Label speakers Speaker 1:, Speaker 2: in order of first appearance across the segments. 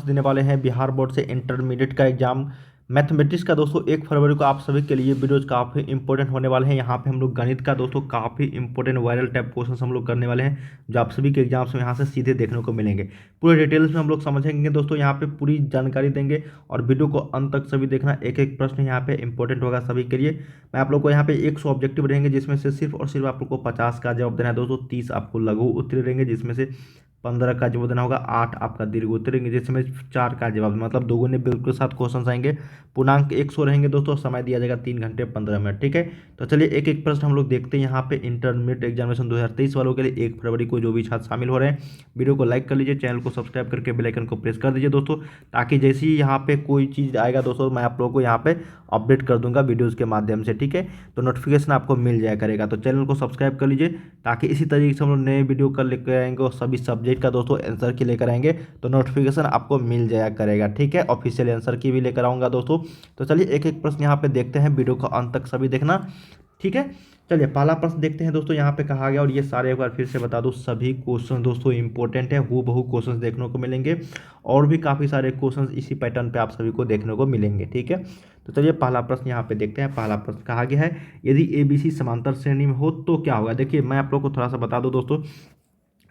Speaker 1: से देने वाले हैं बिहार बोर्ड से इंटरमीडिएट का एग्जाम मैथमेटिक्स का। दोस्तों 1 फरवरी को आप सभी के लिए वीडियोज काफ़ी इंपॉर्टेंट होने वाले हैं। यहाँ पे हम लोग गणित का दोस्तों काफ़ी इंपॉर्टेंट वायरल टाइप क्वेश्चन हम लोग करने वाले हैं, जो आप सभी के एग्जाम्स में यहाँ से सीधे देखने को मिलेंगे। पूरे डिटेल्स में हम लोग समझेंगे दोस्तों, यहाँ पे पूरी जानकारी देंगे और वीडियो को अंत तक सभी देखना। एक एक प्रश्न यहाँ पे इंपॉर्टेंट होगा सभी के लिए। मैं आप लोग को यहाँ पे 100 ऑब्जेक्टिव रहेंगे, जिसमें से सिर्फ और सिर्फ आप लोग को 50 का जवाब देना है दोस्तों। 30 आपको लघु उत्तरीय रहेंगे, जिसमें से 15 का जवाब देना होगा। 8 आपका दीर्घ उत्तर रहेंगे, जिसमें 4 का जवाब, मतलब दोगुने बिल्कुल के साथ क्वेश्चन आएंगे। पूर्णांक 100 रहेंगे दोस्तों। समय दिया जाएगा 3 घंटे 15 मिनट। ठीक है, तो चलिए एक एक प्रश्न हम लोग देखते हैं। यहाँ पे इंटरमीडिएट एग्जामिनेशन 2023 वालों के लिए 1 फरवरी को जो भी छात्र शामिल हो रहे हैं, वीडियो को लाइक कर लीजिए, चैनल को सब्सक्राइब करके बेल आइकन को प्रेस कर दीजिए दोस्तों, ताकि जैसे ही यहाँ पे कोई चीज़ आएगा दोस्तों, मैं आप लोगों को यहाँ पे अपडेट कर दूंगा वीडियोज़ के माध्यम से। ठीक है, तो नोटिफिकेशन आपको मिल जाया करेगा। तो चैनल को सब्सक्राइब कर लीजिए, ताकि इसी तरीके से हम लोग नए वीडियो कर लेकर आएंगे और सभी सब्जेक्ट का दोस्तों आंसर की लेकर आएंगे, तो नोटिफिकेशन आपको मिल जाया करेगा। ठीक है, ऑफिशियल आंसर की भी लेकर आऊँगा दोस्तों। तो चलिए एक एक प्रश्न यहाँ पे देखते हैं, वीडियो को अंत तक सभी देखना। ठीक है, चलिए पहला प्रश्न देखते हैं दोस्तों। यहाँ पे कहा गया, और ये सारे एक बार फिर से बता दूं, सभी क्वेश्चन दोस्तों इंपॉर्टेंट है, हूबहू क्वेश्चन देखने को मिलेंगे और भी काफ़ी सारे क्वेश्चन इसी पैटर्न पे आप सभी को देखने को मिलेंगे। ठीक है, तो चलिए पहला प्रश्न यहाँ पे देखते हैं। पहला प्रश्न कहा गया है, यदि ABC समांतर श्रेणी में हो तो क्या होगा। देखिए मैं आप लोग को थोड़ा सा बता दूं दोस्तों,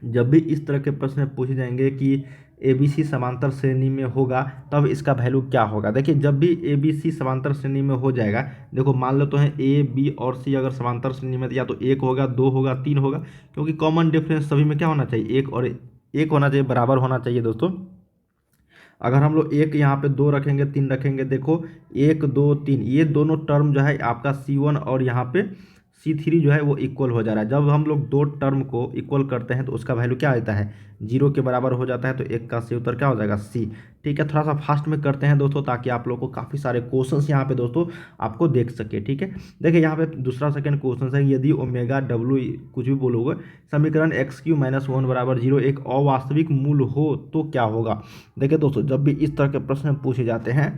Speaker 1: जब भी इस तरह के प्रश्न पूछे जाएंगे कि ABC समांतर श्रेणी में होगा, तब इसका वैल्यू क्या होगा। देखिए जब भी ABC समांतर श्रेणी में हो जाएगा, देखो मान लो तो है A B और C अगर समांतर श्रेणी में, या तो 1 होगा, 2 होगा, 3 होगा, क्योंकि कॉमन डिफरेंस सभी में क्या होना चाहिए, 1 और 1 होना चाहिए, बराबर होना चाहिए दोस्तों। अगर हम लोग 1 यहाँ पे 2 रखेंगे, 3 रखेंगे, देखो 1 2 3, ये दोनों टर्म जो है आपका C1 और यहाँ पे C3 जो है वो इक्वल हो जा रहा है। जब हम लोग दो टर्म को इक्वल करते हैं तो उसका वैल्यू क्या आता है, 0 के बराबर हो जाता है। तो 1 का C उत्तर क्या हो जाएगा, C। ठीक है, थोड़ा सा फास्ट में करते हैं दोस्तों, ताकि आप लोग को काफ़ी सारे क्वेश्चंस यहाँ पे दोस्तों आपको देख सके। ठीक है, देखिए यहाँ पे दूसरा सेकंड क्वेश्चन है, यदि ओमेगा W कुछ भी बोलोगे, समीकरण XQ - 1 बराबर 0 एक अवास्तविक मूल हो तो क्या होगा। देखिए दोस्तों, जब भी इस तरह के प्रश्न पूछे जाते हैं,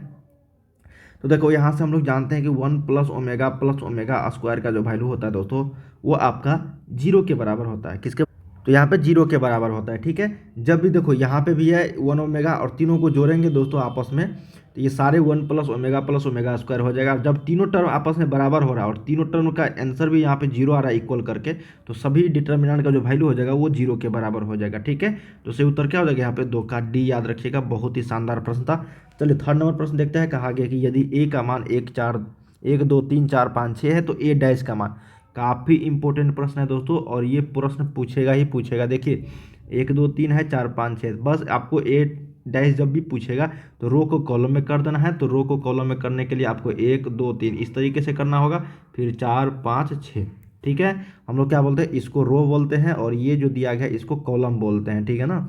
Speaker 1: तो देखो यहाँ से हम लोग जानते हैं कि 1 + ओमेगा स्क्वायर का जो वैल्यू होता है दोस्तों, वो आपका 0 के बराबर होता है। किसके, तो यहाँ पे 0 के बराबर होता है। ठीक है, जब भी देखो यहाँ पे भी है 1 ओमेगा, और तीनों को जोड़ेंगे दोस्तों आपस में, तो ये सारे 1 + ओमेगा स्क्वायर हो जाएगा। जब तीनों टर्म आपस में बराबर हो रहा है और तीनों टर्म का आंसर भी यहाँ पे 0 आ रहा है इक्वल करके, तो सभी डिटर्मिनेंट का जो वैल्यू हो जाएगा वो 0 के बराबर हो जाएगा। ठीक है, तो सही उत्तर क्या हो जाएगा, यहाँ पे 2 का D याद रखिएगा। बहुत ही शानदार प्रश्न था। चलिए थर्ड नंबर प्रश्न देखते हैं। कहा गया कि यदि A का मान 1 2 3 4 5 6 है, तो A डैश का मान, काफ़ी इंपॉर्टेंट प्रश्न है दोस्तों, और ये प्रश्न पूछेगा ही पूछेगा। देखिए 1 2 3 है, 4 5 6, बस आपको A डैश जब भी पूछेगा तो रो को कॉलम में कर देना है। तो रो को कॉलम में करने के लिए आपको 1 2 3 इस तरीके से करना होगा, फिर 4 5 6। ठीक है, हम लोग क्या बोलते हैं, इसको रो बोलते हैं, और ये जो दिया गया इसको कॉलम बोलते हैं। ठीक है ना,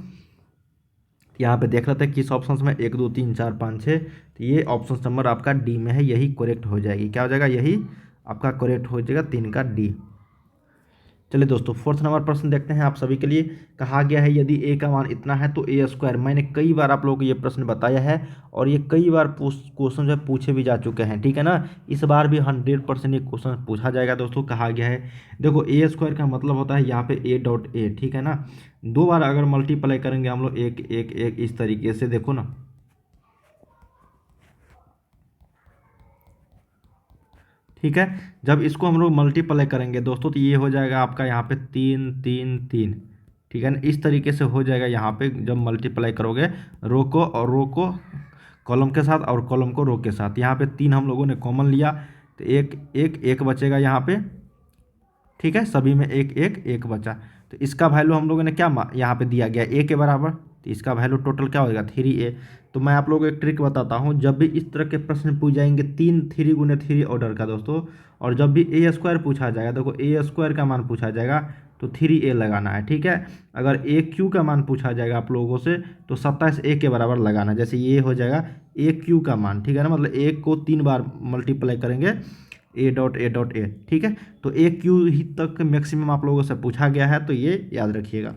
Speaker 1: यहाँ पे देख लेते हैं किस ऑप्शन में, 1 2 3 4 5 6, तो ये ऑप्शन नंबर आपका D में है, यही करेक्ट हो जाएगी। क्या हो जाएगा, यही आपका करेक्ट हो जाएगा, 3 का D। चलिए दोस्तों फोर्थ नंबर प्रश्न देखते हैं आप सभी के लिए। कहा गया है यदि A का मान इतना है तो A स्क्वायर। मैंने कई बार आप लोगों को ये प्रश्न बताया है, और ये कई बार क्वेश्चन जो है पूछे भी जा चुके हैं। ठीक है ना, इस बार भी 100% ये क्वेश्चन पूछा जाएगा दोस्तों। कहा गया है, देखो A स्क्वायर का मतलब होता है यहाँ पे A.A। ठीक है ना, 2 बार अगर मल्टीप्लाई करेंगे हम लोग 1 1 1 इस तरीके से, देखो ना, ठीक है, जब इसको हम लोग मल्टीप्लाई करेंगे दोस्तों, तो ये हो जाएगा आपका यहाँ पे 3 3 3। ठीक है ना, इस तरीके से हो जाएगा। यहाँ पे जब मल्टीप्लाई करोगे रो को, और रो को कॉलम के साथ, और कॉलम को रो के साथ, यहाँ पे 3 हम लोगों ने कॉमन लिया, तो 1 1 1 बचेगा यहाँ पे। ठीक है, सभी में 1 1 1 बचा, तो इसका वैल्यू हम लोगों ने क्या यहाँ पे दिया गया A के बराबर, तो इसका वैल्यू टोटल क्या होगा, 3A। तो मैं आप लोगों को एक ट्रिक बताता हूँ, जब भी इस तरह के प्रश्न पूछ जाएंगे 3 गुने 3 ऑर्डर का दोस्तों, और जब भी A स्क्वायर पूछा जाएगा, देखो A स्क्वायर का मान पूछा जाएगा तो 3A लगाना है। ठीक है, अगर AQ का मान पूछा जाएगा आप लोगों से, तो 27A के बराबर लगाना है। जैसे ये हो जाएगा AQ का मान, ठीक है ना, मतलब 1 को 3 बार मल्टीप्लाई करेंगे A.A. ठीक है, तो AQ ही तक मैक्सिमम आप लोगों से पूछा गया है, तो ये याद रखिएगा।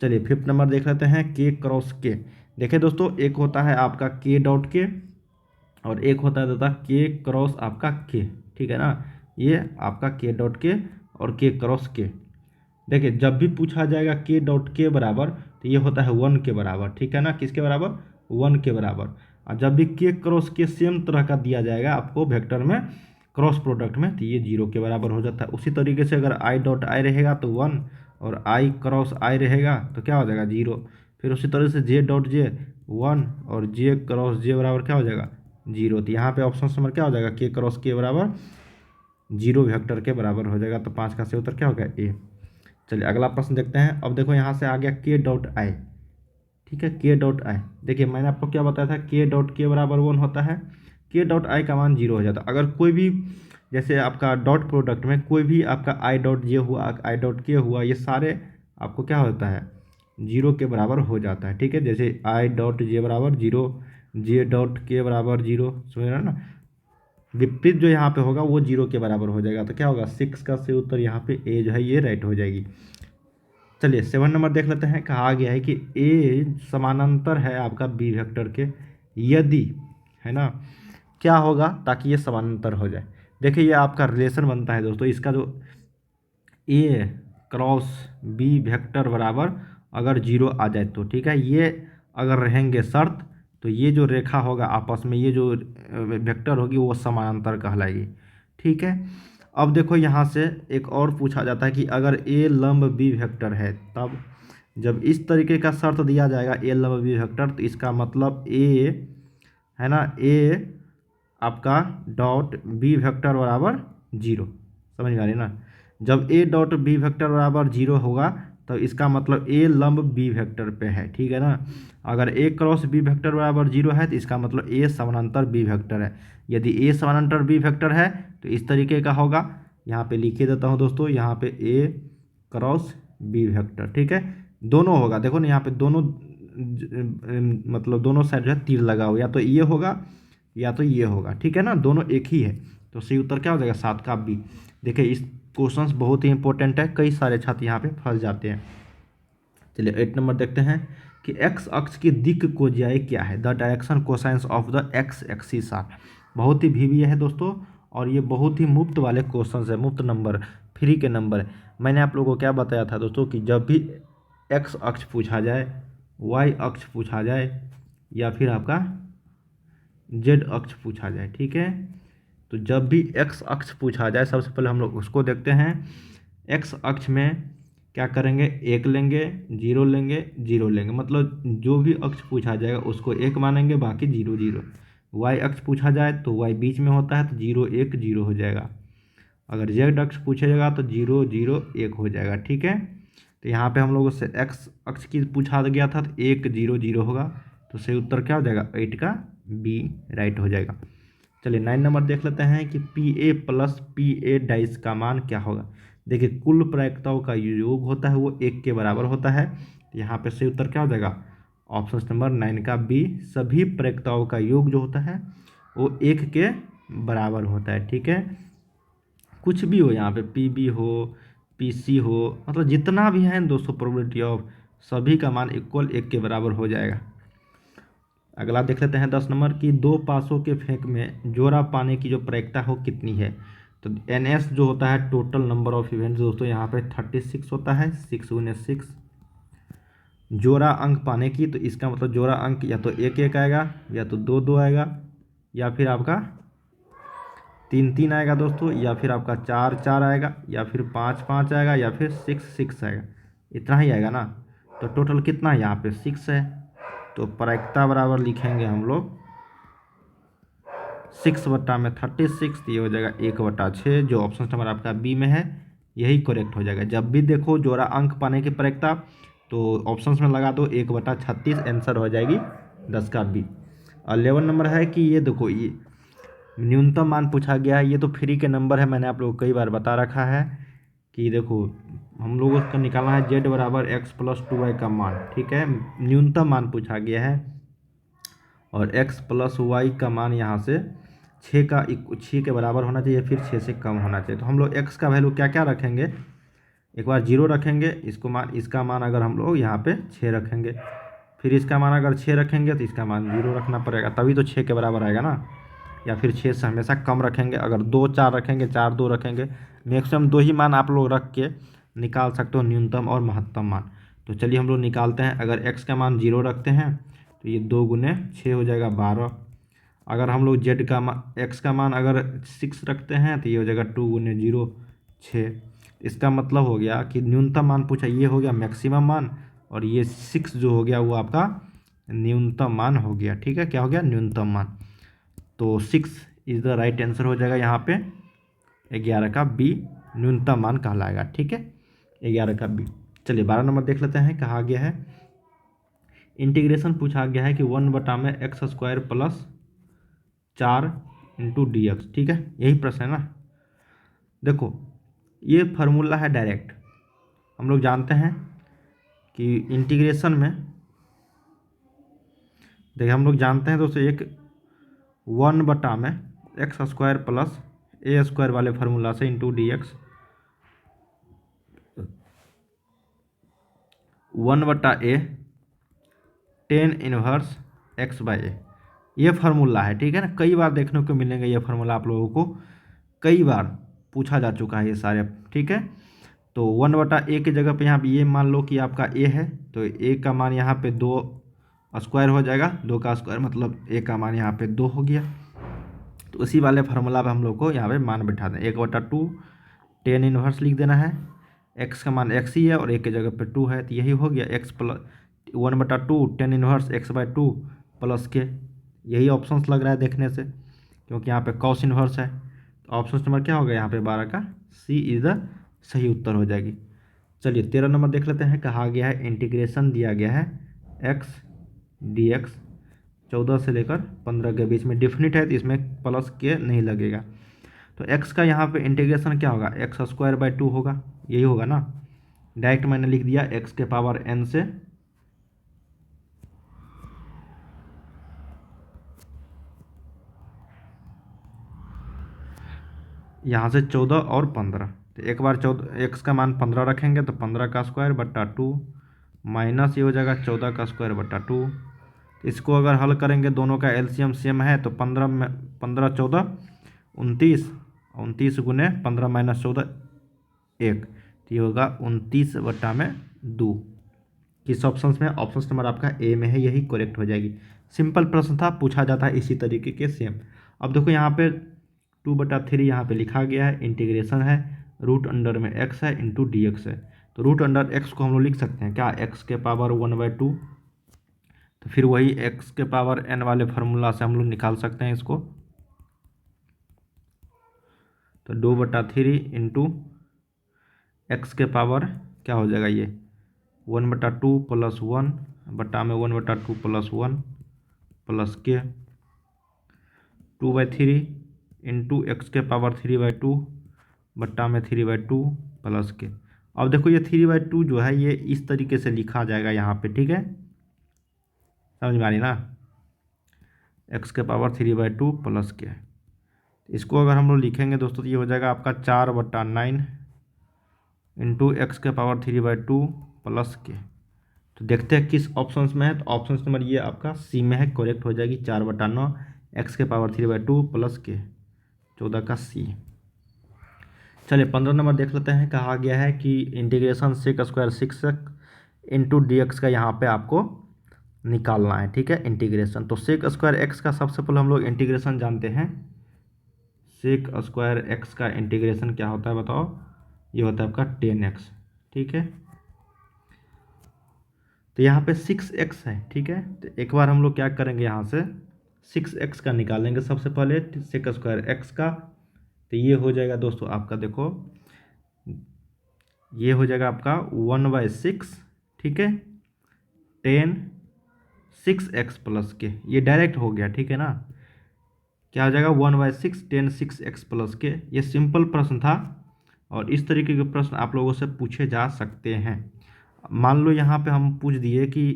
Speaker 1: चलिए फिफ्थ नंबर देख लेते हैं, K क्रॉस K। देखिए दोस्तों, एक होता है आपका K.K और एक होता है दादा K क्रॉस आपका K। ठीक है ना, ये आपका K.K और K क्रॉस K। देखिए जब भी पूछा जाएगा K.K बराबर, तो ये होता है 1 के बराबर। ठीक है ना, किसके बराबर, 1 के बराबर। और जब भी के क्रॉस के सेम तरह का दिया जाएगा आपको वेक्टर में क्रॉस प्रोडक्ट में, तो ये 0 के बराबर हो जाता है। उसी तरीके से अगर आई डॉट आई रहेगा तो 1 और आई क्रॉस आई रहेगा तो क्या हो जाएगा 0। फिर उसी तरह से जे डॉट जे 1 और जे क्रॉस जे बराबर क्या हो जाएगा 0। तो यहाँ पे ऑप्शन नंबर क्या हो जाएगा के क्रॉस के बराबर 0 वेक्टर के बराबर हो जाएगा। तो 5 का सही उत्तर क्या हो गया ए। चलिए अगला प्रश्न देखते हैं। अब देखो यहाँ से आ गया के डॉट आई, ठीक है, के डॉट आई। देखिए मैंने आपको क्या बताया था, के डॉट के बराबर 1 होता है, के डॉट आई का मान 0 हो जाता है। अगर कोई भी जैसे आपका डॉट प्रोडक्ट में कोई भी आपका आई डॉट जे हुआ, आई डॉट के हुआ, ये सारे आपको क्या होता है 0 के बराबर हो जाता है, ठीक है। जैसे आई डॉट जे बराबर 0, जे डॉट के बराबर 0, समझ रहे हैं ना। विपरीत जो यहाँ पे होगा वो 0 के बराबर हो जाएगा। तो क्या होगा 6 का सही उत्तर यहाँ पे ए जो है ये राइट हो जाएगी। चलिए 7 नंबर देख लेते हैं। कहा गया है कि ए समानांतर है आपका बी वेक्टर के यदि, है ना, क्या होगा ताकि ये समानांतर हो जाए। देखिए ये आपका रिलेशन बनता है दोस्तों, इसका जो ए क्रॉस बी वेक्टर बराबर अगर 0 आ जाए तो, ठीक है, ये अगर रहेंगे शर्त तो ये जो रेखा होगा आपस में, ये जो वेक्टर होगी वो समानांतर कहलाएगी, ठीक है। अब देखो यहाँ से एक और पूछा जाता है कि अगर ए लंब बी वेक्टर है, तब जब इस तरीके का शर्त दिया जाएगा ए लंब बी वेक्टर, तो इसका मतलब ए, है ना, ए आपका डॉट बी वेक्टर बराबर 0, समझ में आ रही ना। जब ए डॉट बी वेक्टर बराबर 0 होगा तो इसका मतलब ए लंब बी वेक्टर पे है, ठीक है ना। अगर ए क्रॉस बी वेक्टर बराबर 0 है तो इसका मतलब ए समानांतर बी वेक्टर है। यदि ए समानांतर बी वेक्टर है तो इस तरीके का होगा, यहाँ पे लिखे देता हूँ दोस्तों, यहाँ पे ए क्रॉस बी वेक्टर, ठीक है, दोनों होगा। देखो ना यहाँ पे दोनों मतलब दोनों साइड जो है तीर लगा हुआ, या तो ये होगा या तो ये होगा, ठीक है ना, दोनों एक ही है। तो सही उत्तर क्या हो जाएगा 7 का बी। देखिए इस क्वेश्चंस बहुत ही इंपॉर्टेंट है, कई सारे छात्र यहाँ पे फंस जाते हैं। चलिए 8 नंबर देखते हैं कि एक्स अक्ष की दिक् कोज्याई क्या है, the direction cosines of the x axis are. बहुत ही वीवी है दोस्तों, और ये बहुत ही मुफ्त वाले क्वेश्चंस है, मुफ्त नंबर, फ्री के नंबर। मैंने आप लोगों को क्या बताया था दोस्तों कि जब भी एक्स अक्ष पूछा जाए, वाई अक्ष पूछा जाए, या फिर आपका जेड अक्ष पूछा जाए, ठीक है, तो जब भी एक्स अक्ष पूछा जाए सबसे पहले हम लोग उसको देखते हैं। एक्स अक्ष में क्या करेंगे, 1 लेंगे, 0 लेंगे, 0 लेंगे, मतलब जो भी अक्ष पूछा जाएगा उसको 1 मानेंगे, बाकी 0 0। वाई अक्ष पूछा जाए तो वाई बीच में होता है तो 0 1 0 हो जाएगा। अगर जेड अक्ष पूछेगा तो 0 0 1 हो जाएगा, ठीक है। तो यहाँ पे हम लोगों से एक्स अक्ष की पूछा गया था तो 1 0 0 होगा, तो सही उत्तर क्या हो जाएगा 8 का बी राइट हो जाएगा। चलिए 9 नंबर देख लेते हैं कि P A plus P A dice का मान क्या होगा। देखिए कुल प्रायिकताओं का योग होता है वो 1 के बराबर होता है। यहाँ पे सही उत्तर क्या हो जाएगा ऑप्शन नंबर 9 का बी। सभी प्रायिकताओं का योग जो होता है वो 1 के बराबर होता है, ठीक है। कुछ भी हो, यहाँ पे पी बी हो, पी सी हो, मतलब जितना भी है दोस्तों प्रोबेबिलिटी ऑफ, सभी का मान इक्वल 1 के बराबर हो जाएगा। अगला देख लेते हैं 10 नंबर की 2 पासों के फेंक में जोड़ा पाने की जो प्रायिकता हो कितनी है। तो NS जो होता है टोटल नंबर ऑफ इवेंट्स दोस्तों, यहाँ पे 36 होता है, 6 × 6। जोड़ा अंक पाने की, तो इसका मतलब जोड़ा अंक या तो 1 1 आएगा, या तो 2 2 आएगा, या फिर आपका 3 3 आएगा दोस्तों, या फिर आपका 4 4 आएगा, या फिर 5 5 आएगा, या फिर 6 6 आएगा। इतना ही आएगा ना। तो टोटल कितना है यहाँ पे 6 है, तो प्रायिकता बराबर लिखेंगे हम लोग 6 बट्टा में 36, ये हो जाएगा 1/6, जो ऑप्शन नंबर आपका बी में है यही करेक्ट हो जाएगा। जब भी देखो जोड़ा अंक पाने की प्रायिकता तो ऑप्शंस में लगा दो 1/36, आंसर हो जाएगी 10 का बी। 11 नंबर है कि ये देखो ये न्यूनतम मान पूछा गया है, ये तो फ्री के नंबर है, मैंने आप लोगों को कई बार बता रखा है कि देखो हम लोगों को निकालना है z बराबर x + 2y का मान, ठीक है। न्यूनतम मान पूछा गया है और x + y का मान यहाँ से 6 के बराबर होना चाहिए, फिर 6 से कम होना चाहिए। तो हम लोग x का वैल्यू क्या क्या रखेंगे, एक बार 0 रखेंगे, इसका मान अगर हम लोग यहाँ पे 6 रखेंगे, फिर इसका मान अगर 6 रखेंगे तो इसका मान 0 रखना पड़ेगा, तभी तो 6 के बराबर आएगा ना। या फिर 6 से हमेशा कम रखेंगे, अगर 2 4 रखेंगे, 4 2 रखेंगे, मैक्सिमम 2 ही मान आप लोग रख के निकाल सकते हो न्यूनतम और महत्तम मान। तो चलिए हम लोग निकालते हैं। अगर x का मान 0 रखते हैं तो ये 2 × 6 हो जाएगा 12। अगर हम लोग जेड का एक्स का मान अगर 6 रखते हैं तो ये हो जाएगा 2 × 0 6। इसका मतलब हो गया कि न्यूनतम मान पूछा, ये हो गया मैक्सिमम मान, और ये 6 जो हो गया वो आपका न्यूनतम मान हो गया। ठीक है, क्या हो गया? न्यूनतम मान। तो 6 इज द राइट आंसर हो जाएगा यहाँ पे 11 का बी न्यूनतम मान कहलाएगा। ठीक है, 11 का बी। चलिए 12 नंबर देख लेते हैं, कहा गया है इंटीग्रेशन पूछा गया है कि 1/x² + 4 × dx। ठीक है, यही प्रश्न है ना। देखो ये फार्मूला है डायरेक्ट, हम लोग जानते हैं कि इंटीग्रेशन में देखिए हम लोग जानते हैं दोस्तों एक 1/x² + a² वाले फार्मूला से into dx 1/a tan−1 x/a, ये फार्मूला है। ठीक है ना, कई बार देखने को मिलेंगे ये फार्मूला, आप लोगों को कई बार पूछा जा चुका है ये सारे। ठीक है, तो 1/a की जगह पे यहाँ पे ये मान लो कि आपका a है, तो a का मान यहाँ पे 2² हो जाएगा, 2 का स्क्वायर मतलब a का मान यहाँ पे 2 हो गया। तो उसी वाले फार्मूला पे हम लोग को यहाँ पे मान बैठा दें, 1/2 tan−1 लिख देना है। x का मान x ही है और a की जगह पे 2 है, तो यही हो गया x + 1/2 tan−1 x/2 प्लस के, यही ऑप्शंस लग रहा है देखने से, क्योंकि यहाँ पे cos इनवर्स है। तो ऑप्शन नंबर क्या होगा यहाँ पे 12 का सी इज द सही उत्तर हो जाएगी। चलिए 13 नंबर देख लेते हैं, कहा गया है इंटीग्रेशन दिया गया है x dx 14 से लेकर 15 के बीच में, डिफिनिट है तो इसमें प्लस के नहीं लगेगा। तो x का यहाँ पे इंटीग्रेशन क्या होगा, x² / 2 होगा, यही होगा ना। डायरेक्ट मैंने लिख दिया x के पावर n से यहाँ से 14 और 15, तो एक बार 14 x का मान 15 रखेंगे तो 15 का स्क्वायर बट्टा 2 माइनस ये हो जाएगा 14 का स्क्वायर बट्टा 2। इसको अगर हल करेंगे, दोनों का एलसीएम सेम है, तो 15 में 15 14 29, 29 गुने 15 - 14 1, तो ये होगा 29/2। किस ऑप्शन में? ऑप्शन नंबर आपका ए में है, यही करेक्ट हो जाएगी। सिंपल प्रश्न था, पूछा जाता है इसी तरीके के सेम। अब देखो यहाँ पे 2/3 यहाँ पे लिखा गया है, इंटीग्रेशन है, रूट अंडर में x है इंटू dx है। तो रूट अंडर x को हम लोग लिख सकते हैं क्या, x के पावर 1/2, तो फिर वही x के पावर n वाले फार्मूला से हम लोग निकाल सकते हैं इसको। तो 2/3 इंटू एक्स के पावर क्या हो जाएगा, ये 1/2 + 1 बटा में 1/2 + 1 प्लस के 2/3 इंटू एक्स के पावर 3/2 बट्टा में 3/2 प्लस के। अब देखो ये 3/2 जो है ये इस तरीके से लिखा जाएगा यहाँ पे। ठीक है, समझ में आ रही ना, एक्स के पावर 3/2 प्लस के। इसको अगर हम लोग लिखेंगे दोस्तों तो ये हो जाएगा आपका 4/9 इंटू एक्स के पावर 3/2 प्लस के। तो देखते हैं किस ऑप्शंस में है, तो ऑप्शन नंबर ये आपका सी में है, करेक्ट हो जाएगी 4/9 एक्स के पावर 3/2 प्लस के 14 का सी। चलिए 15 नंबर देख लेते हैं, कहा गया है कि इंटीग्रेशन sec² 6 इंटू dx का यहाँ पे आपको निकालना है। ठीक है, इंटीग्रेशन तो sec² x का सबसे पहले हम लोग इंटीग्रेशन जानते हैं। sec² x का इंटीग्रेशन क्या होता है बताओ, ये होता है आपका 10x। ठीक है, तो यहाँ पे 6x है। ठीक है, तो एक बार हम लोग क्या करेंगे, यहाँ से 6x का निकालेंगे सबसे पहले sec² x का। तो ये हो जाएगा दोस्तों आपका, देखो ये हो जाएगा आपका 1/6। ठीक है, 10 6x प्लस के, ये डायरेक्ट हो गया। ठीक है ना, क्या हो जाएगा 1/6 10 6x प्लस के। ये सिंपल प्रश्न था और इस तरीके के प्रश्न आप लोगों से पूछे जा सकते हैं। मान लो यहाँ पे हम पूछ दिए कि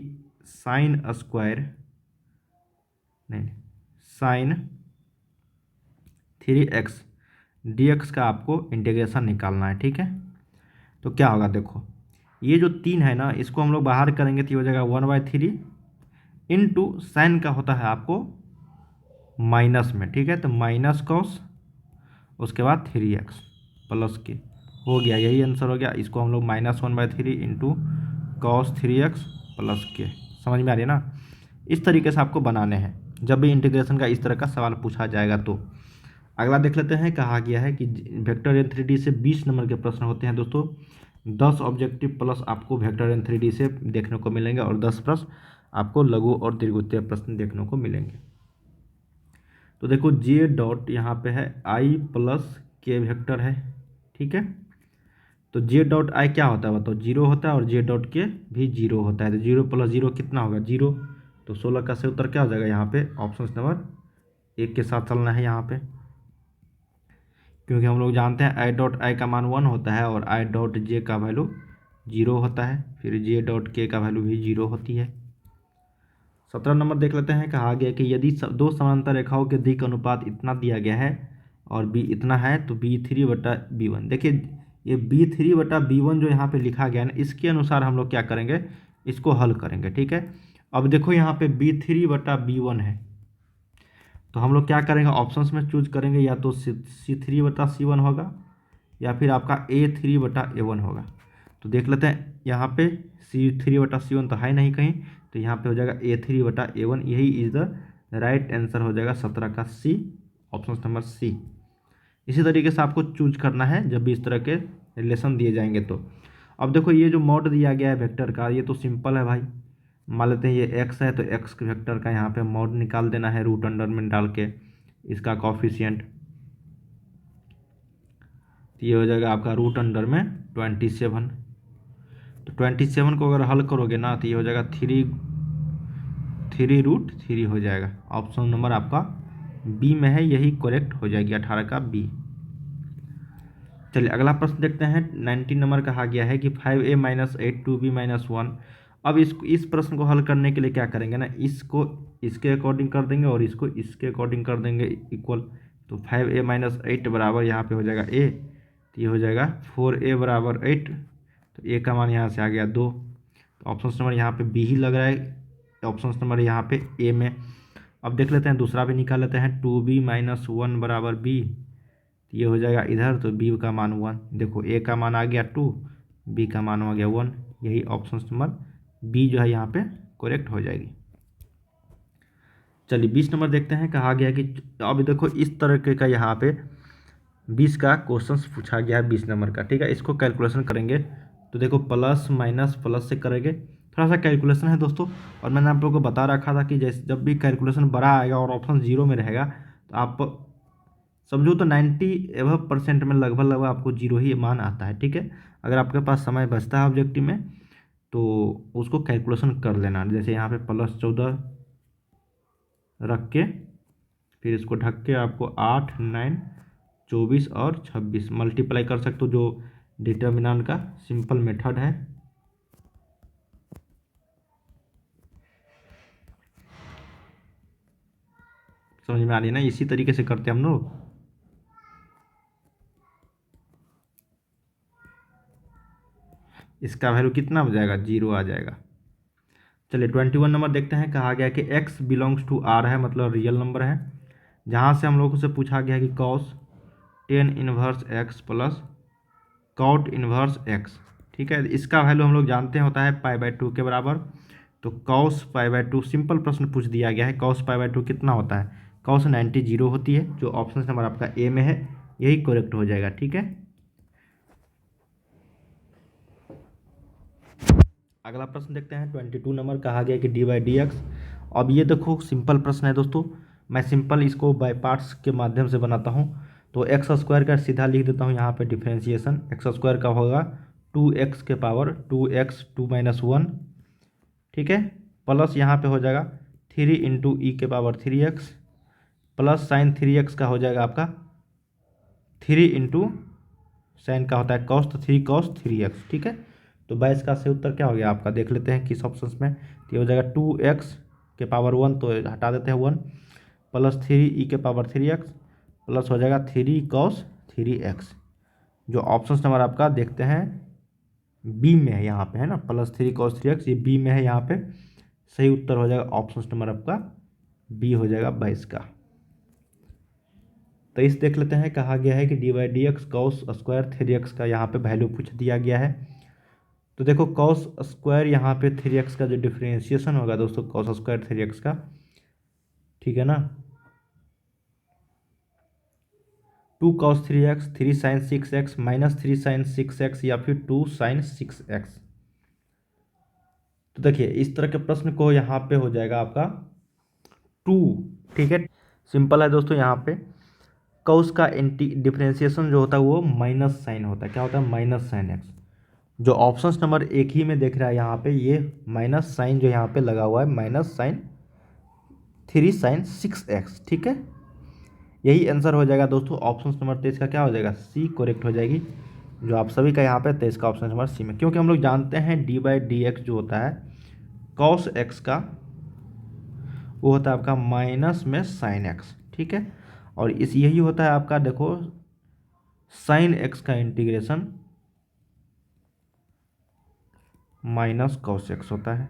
Speaker 1: sin² नहीं sin 3x dx का आपको इंटीग्रेशन निकालना है। ठीक है, तो क्या होगा, देखो ये जो 3 है ना, इसको हम लोग बाहर करेंगे तो ये हो जाएगा 1/3 इंटू साइन का होता है आपको माइनस में। ठीक है, तो माइनस cos उसके बाद 3x प्लस के हो गया, यही आंसर हो गया। इसको हम लोग -1/3 इंटू cos 3x प्लस के, समझ में आ रही है ना। इस तरीके से आपको बनाने हैं जब भी इंटीग्रेशन का इस तरह का सवाल पूछा जाएगा। तो अगला देख लेते हैं, कहा गया है कि वेक्टर एन 3D से 20 नंबर के प्रश्न होते हैं दोस्तों। 10 ऑब्जेक्टिव प्लस आपको वेक्टर एन 3D से देखने को मिलेंगे और 10 प्रश्न आपको लघु और दीर्घवृत्तीय प्रश्न देखने को मिलेंगे। तो देखो जे डॉट यहाँ पे है आई प्लस के वेक्टर है, ठीक है। तो जे डॉट आई क्या होता है बताओ, जीरो होता है, और जे डॉट के भी जीरो होता है। तो जीरो प्लस जीरो कितना होगा, जीरो। तो 16 का सही उत्तर क्या हो जाएगा यहाँ पे, ऑप्शन नंबर 1 के साथ चलना है यहाँ पे, क्योंकि हम लोग जानते हैं आई डॉट आई का मान 1 होता है और आई डॉट जे का वैल्यू 0 होता है, फिर जे डॉट के का वैल्यू भी 0 होती है। 17 नंबर देख लेते हैं, कहा गया कि यदि दो समांतर रेखाओं के दिक् अनुपात इतना दिया गया है और बी इतना है तो B3/B1। देखिए ये B3/B1 जो यहाँ पे लिखा गया है ना, इसके अनुसार हम लोग क्या करेंगे, इसको हल करेंगे, ठीक है। अब देखो यहाँ पे B3/B1 है, तो हम लोग क्या करेंगे, ऑप्शंस में चूज करेंगे, या तो C3/C1 होगा या फिर आपका A3/A1 होगा। तो देख लेते हैं यहाँ पे C3/C1 तो है नहीं कहीं, तो यहाँ पे हो जाएगा A3/A1। यही इज द राइट आंसर हो जाएगा 17 का सी, ऑप्शन नंबर सी। इसी तरीके से आपको चूज करना है जब भी इस तरह के रिलेशन दिए जाएंगे। तो अब देखो ये जो मॉड दिया गया है वेक्टर का, ये तो सिंपल है भाई। मान लेते हैं ये x है, तो x के वेक्टर का यहाँ पे मॉड निकाल देना है रूट अंडर में डाल के इसका कॉफिशिएंट। तो ये हो जाएगा आपका रूट अंडर में 27। तो 27 को अगर हल करोगे ना तो ये हो जाएगा 3√3 हो जाएगा। ऑप्शन नंबर आपका बी में है, यही करेक्ट हो जाएगी 18 का बी। चलिए अगला प्रश्न देखते हैं। 19 नंबर कहा गया है कि 5a - 8 2b - 1। अब इस प्रश्न को हल करने के लिए क्या करेंगे ना, इसको इसके अकॉर्डिंग कर देंगे और इसको इसके अकॉर्डिंग कर देंगे इक्वल। तो 5a - 8 बराबर यहाँ पे हो जाएगा a, तो ये हो जाएगा 4a = 8। तो a का मान यहाँ से आ गया 2। तो ऑप्शन नंबर यहाँ पे बी ही लग रहा है, ऑप्शन नंबर यहाँ पे ए में। अब देख लेते हैं दूसरा भी निकाल लेते हैं। 2b - 1 = b, ये हो जाएगा इधर, तो b का मान 1। देखो a का मान आ गया 2, b का मान हो गया 1। यही ऑप्शन नंबर बी जो है यहाँ पे करेक्ट हो जाएगी। चलिए 20 नंबर देखते हैं। कहा गया कि अब देखो इस तरह का यहाँ पे 20 का क्वेश्चन पूछा गया है 20 नंबर का, ठीक है। इसको कैलकुलेशन करेंगे तो देखो प्लस माइनस प्लस से करेंगे, थोड़ा सा कैलकुलेशन है दोस्तों। और मैंने आप लोगों को बता रखा था कि जैसे जब भी कैलकुलेशन बड़ा आएगा और ऑप्शन 0 में रहेगा तो आप समझो तो 90% में लगभग आपको 0 ही मान आता है, ठीक है। अगर आपके पास समय बचता है ऑब्जेक्टिव में तो उसको कैलकुलेशन कर लेना। जैसे यहाँ पे +14 रख के फिर इसको ढक के आपको 8 9 24 और 26 मल्टीप्लाई कर सकते हो, जो डिटर्मिनेंट का सिंपल मेथड है। समझ में आ रही है ना, इसी तरीके से करते हैं हम लोग। इसका वैल्यू कितना हो जाएगा, 0 आ जाएगा। चलिए 21 नंबर देखते हैं। कहा गया कि x बिलोंग्स टू r है, मतलब रियल नंबर है। जहाँ से हम लोगों से पूछा गया कि cos tan inverse x plus cot inverse x, ठीक है। इसका वैल्यू हम लोग जानते हैं होता है π/2 के बराबर। तो cos π/2 सिंपल प्रश्न पूछ दिया गया है। cos π/2 कितना होता है, cos 90 0 होती है, जो ऑप्शन नंबर आपका ए में है, यही करेक्ट हो जाएगा, ठीक है। अगला प्रश्न देखते हैं 22 नंबर। कहा गया कि dy/dx। अब ये देखो सिंपल प्रश्न है दोस्तों, मैं सिंपल इसको बाय पार्ट्स के माध्यम से बनाता हूँ। तो x² का सीधा लिख देता हूँ यहाँ पे डिफ्रेंशिएशन। x² का होगा 2x के पावर 2x 2 - 1, ठीक है, प्लस यहाँ पे हो जाएगा 3 × e⁻³ प्लस साइन 3x का हो जाएगा आपका 3 × साइन का होता है cos, तो 3 cos 3x, ठीक है। तो 22 का सही उत्तर क्या हो गया आपका, देख लेते हैं किस ऑप्शन में। तो ये हो जाएगा 2x के पावर 1, तो हटा देते हैं 1, प्लस 3 e⁻³ प्लस हो जाएगा 3 cos 3x, जो ऑप्शन नंबर आपका देखते हैं बी में है, यहाँ पे है ना, +3 cos 3x, ये बी में है यहाँ पे। सही उत्तर हो जाएगा ऑप्शन नंबर आपका बी हो जाएगा 22 का। 23 देख लेते हैं। कहा गया है कि dy/dx cos² 3x का यहाँ पे वैल्यू पूछ दिया गया है। तो देखो कॉस स्क्वायर यहाँ पे 3x का जो डिफ्रेंशिएशन होगा दोस्तों, कॉस स्क्वायर 3x का, ठीक है ना, 2 cos 3x, 3 sin 6x, -3 sin 6x या फिर 2 sin 6x। तो देखिए इस तरह के प्रश्न को यहाँ पे हो जाएगा आपका 2, ठीक है। सिंपल है दोस्तों, यहाँ पे कॉस का डिफ्रेंशिएशन जो होता है वो माइनस साइन होता है। क्या होता है? Minus sine x. जो ऑप्शंस नंबर एक ही में देख रहा है यहाँ पे, ये माइनस साइन जो यहाँ पे लगा हुआ है, -sin 3 sin 6x, ठीक है। यही आंसर हो जाएगा दोस्तों ऑप्शन नंबर 23 का। क्या हो जाएगा? सी करेक्ट हो जाएगी, जो आप सभी का यहाँ पे 23 का ऑप्शन नंबर सी में, क्योंकि हम लोग जानते हैं d/dx जो होता है cos x का, वो होता है आपका माइनस में sin x, ठीक है। और इस यही होता है आपका, देखो sin x का इंटीग्रेशन माइनस cos x होता है,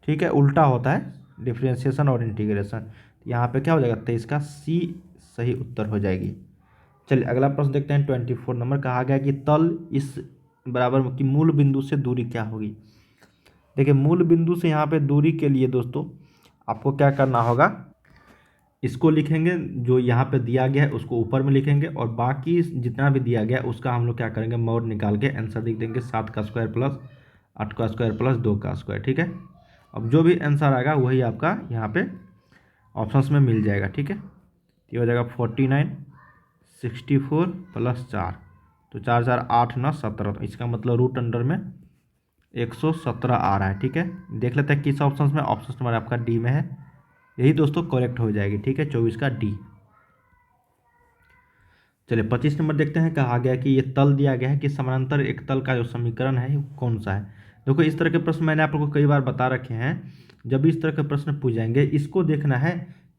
Speaker 1: ठीक है। उल्टा होता है डिफ्रेंशिएशन और इंटीग्रेशन। यहाँ पे क्या हो जाएगा? 23 का सी सही उत्तर हो जाएगी। चलिए अगला प्रश्न देखते हैं। 24 नंबर कहा गया कि तल इस बराबर की मूल बिंदु से दूरी क्या होगी। देखिए मूल बिंदु से यहाँ पे दूरी के लिए दोस्तों आपको क्या करना होगा, इसको लिखेंगे, जो यहाँ पे दिया गया है उसको ऊपर में लिखेंगे, और बाकी जितना भी दिया गया है उसका हम लोग क्या करेंगे, मोड निकाल के आंसर लिख देंगे। 7 का स्क्वायर प्लस 8 का स्क्वायर प्लस 2 का स्क्वायर, ठीक है। अब जो भी आंसर आएगा वही आपका यहाँ पे ऑप्शंस में मिल जाएगा, ठीक है। ये हो जाएगा 49, 64 प्लस 4, तो 4 4 8 9 17, तो इसका मतलब रूट अंडर में 117 आ रहा है, ठीक है। देख लेते हैं किस ऑप्शन में। ऑप्शन नंबर आपका डी में है, यही दोस्तों करेक्ट हो जाएगी, ठीक है। 24 का डी। चलिए 25 नंबर देखते हैं। कहा गया कि ये तल दिया गया है कि समानांतर एक तल का जो समीकरण है कौन सा है। देखो इस तरह के प्रश्न मैंने आप लोगों को कई बार बता रखे हैं। जब भी इस तरह के प्रश्न पूछ जाएंगे, इसको देखना है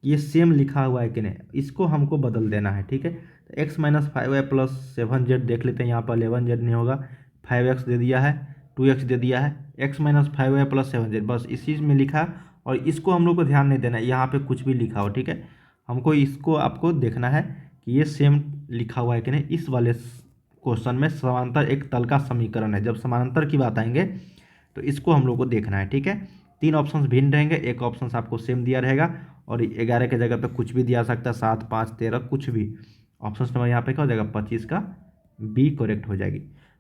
Speaker 1: कि ये सेम लिखा हुआ है कि नहीं, इसको हमको बदल देना है, ठीक है। तो x - 5y + 7z देख लेते हैं। यहाँ पर 11z नहीं होगा, 5x दे दिया है, 2x दे दिया है, x - 5y + 7z, बस इसी में लिखा। और इसको हम लोग को ध्यान नहीं देना है, यहाँ पे कुछ भी लिखा हो, ठीक है। हमको इसको आपको देखना है कि ये सेम लिखा हुआ है कि नहीं। इस वाले क्वेश्चन में समांतर एक तल का समीकरण है, जब समांतर की बात आएंगे तो इसको हम लोग को देखना है, ठीक है। 3 ऑप्शंस भिन्न रहेंगे, एक ऑप्शन आपको सेम दिया रहेगा, और 11 के जगह पे कुछ भी दिया सकता है, 7 5 13 कुछ भी। ऑप्शन नंबर यहाँ पे क्या हो जाएगा? 25 का बी करेक्ट हो जाएगी।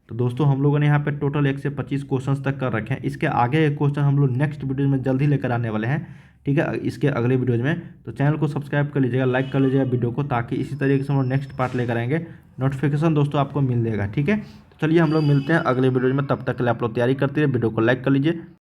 Speaker 1: तो दोस्तों हम लोगों ने यहाँ पे टोटल 1 से 25 क्वेश्चन तक कर रखे हैं। इसके आगे एक क्वेश्चन हम लोग नेक्स्ट वीडियो में जल्द ही लेकर आने वाले हैं, ठीक है, इसके अगले वीडियोज में। तो चैनल को सब्सक्राइब कर लीजिएगा, लाइक कर लीजिएगा वीडियो को, ताकि इसी तरीके से हम लोग नेक्स्ट पार्ट लेकर आएंगे। नोटिफिकेशन दोस्तों आपको मिल जाएगा, ठीक है। तो चलिए हम लोग मिलते हैं अगले वीडियो में, तब तक के लिए आप लोग तैयारी करते रहिए, वीडियो को लाइक कर लीजिए।